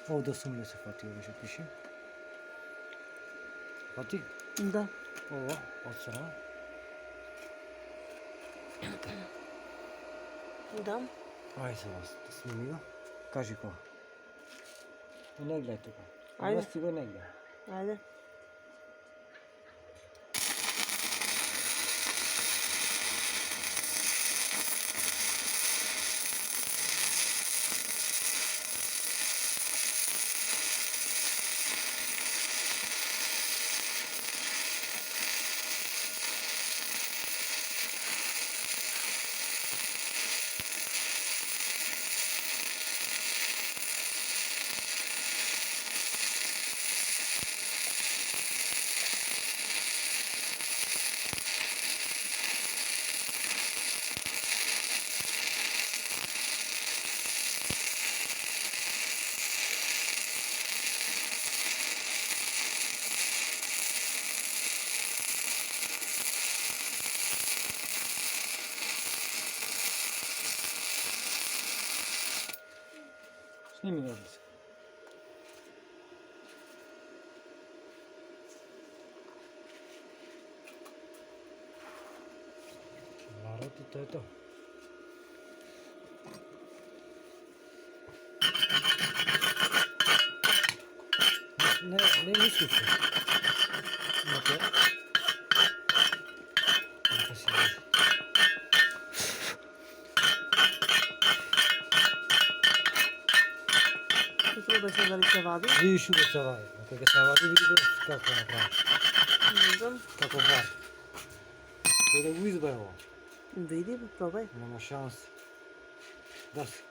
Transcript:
Ovdje sam li se Fatih više piše? Fatih? Da. Ovo, od strana. Da. Ajde se vas, snimi ga. Kaži ko. I ne gledajte ga. Ajde. Uvesti ga i ne gledaj. Ajde. Snimi ga ovdje. Varati, to je to. Ne misliš se. Imate. Neka si vidi. Tu treba sad da li se vadi? Vidiš ga se vadi. Neka ga se vadi, vidi kako napravi. Ne znam. Kako vadi. To da ga izbaje ovo. Vidi, probaj. Nema šanse. Da si.